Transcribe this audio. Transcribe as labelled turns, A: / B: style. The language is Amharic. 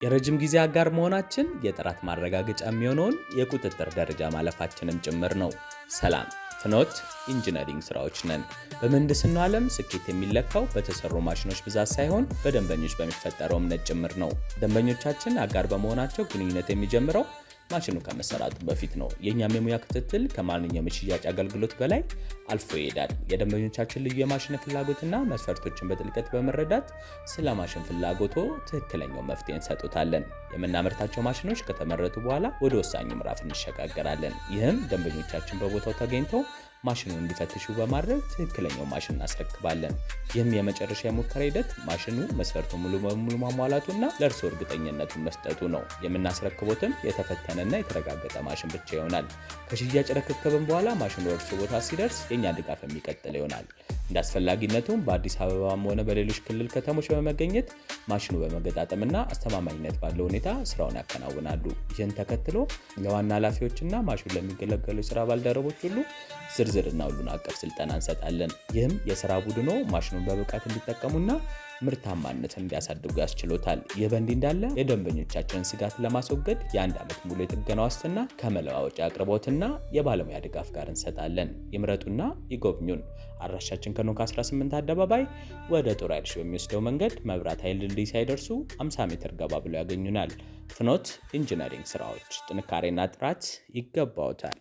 A: የረጅም ጊዜ አጋር መሆናችን የጥራት ማረጋገጫ የሚሆነውን የቁጥጥር ደረጃ ማለፋችንም ጭምር ነው። ሰላም ፍኖት ኢንጂነሪንግ ስራዎች ነን። በምህንድስናው ዓለም ስኬት የሚለካው በተሰሩ ማሽኖች ብዛት ሳይሆን በደንበኞች በሚፈጠረው እምነት ጭምር ነው። ደንበኞቻችን አጋር በመሆናቸው ግንኙነት የሚጀምረው ማሽኑ ከመሰራቱ በፊት ነው። የኛም የሙያ ክትትል ከማንኛውም የሽያጭ አገልግሎት በላይ አልፎ ይሄዳል። የደንበኞቻችን ልዩ የማሽን ፍላጎትና መስፈርቶችን በጥልቀት በመረዳት ስለ ማሽን ፍላጎቶ ትክክለኛው መፍትሄ እንሰጡታለን። የምናመርታቸው ማሽኖች ከተመረቱ በኋላ ወደ ወሳኙ ምዕራፍ እንሸጋገራለን። ይህም ደንበኞቻችን በቦታው ተገኝተው ማሽኑን እንዲፈትሹ በማድረግ ትክክለኛው ማሽን እናስረክባለን። ይህም የመጨረሻ የሙከራ ሂደት ማሽኑ መስፈርቱ ሙሉ በሙሉ ማሟላቱና ለእርሶ እርግጠኝነቱን መስጠቱ ነው። የምናስረክቦትም የተፈተነና የተረጋገጠ ማሽን ብቻ ይሆናል። ከሽያጭ ረከከብን በኋላ ማሽኑ እርሶ ቦታ ሲደርስ የኛ ድጋፍ የሚቀጥል ይሆናል። እንደ አስፈላጊነቱም በአዲስ አበባም ሆነ በሌሎች ክልል ከተሞች በመገኘት ማሽኑ በመገጣጠምና አስተማማኝነት ባለው ሁኔታ ስራውን ያከናውናሉ። ይህን ተከትሎ ለዋና ኃላፊዎችና ማሽኑ ለሚገለገሉ የስራ ባልደረቦች ሁሉ ዝርዝርና ሁሉን አቀፍ ስልጠና እንሰጣለን። ይህም የስራ ቡድኖ ማሽኑን በብቃት እንዲጠቀሙና ምርታማነትን እንዲያሳድጉ ያስችሎታል። ይህ በእንዲህ እንዳለ የደንበኞቻችንን ስጋት ለማስወገድ የ1 ዓመት ሙሉ የጥገና ዋስትና ከመለዋወጫ አቅርቦትና የባለሙያ ድጋፍ ጋር እንሰጣለን። ይምረጡና ይጎብኙን። አድራሻችን ከኖክ 18 አደባባይ ወደ ጦር ኃይሎች በሚወስደው መንገድ መብራት ኃይል ድልድይ ሳይደርሱ 50 ሜትር ገባ ብለው ያገኙናል። ፍኖት ኢንጂነሪንግ ስራዎች ጥንካሬና ጥራት ይገባዎታል።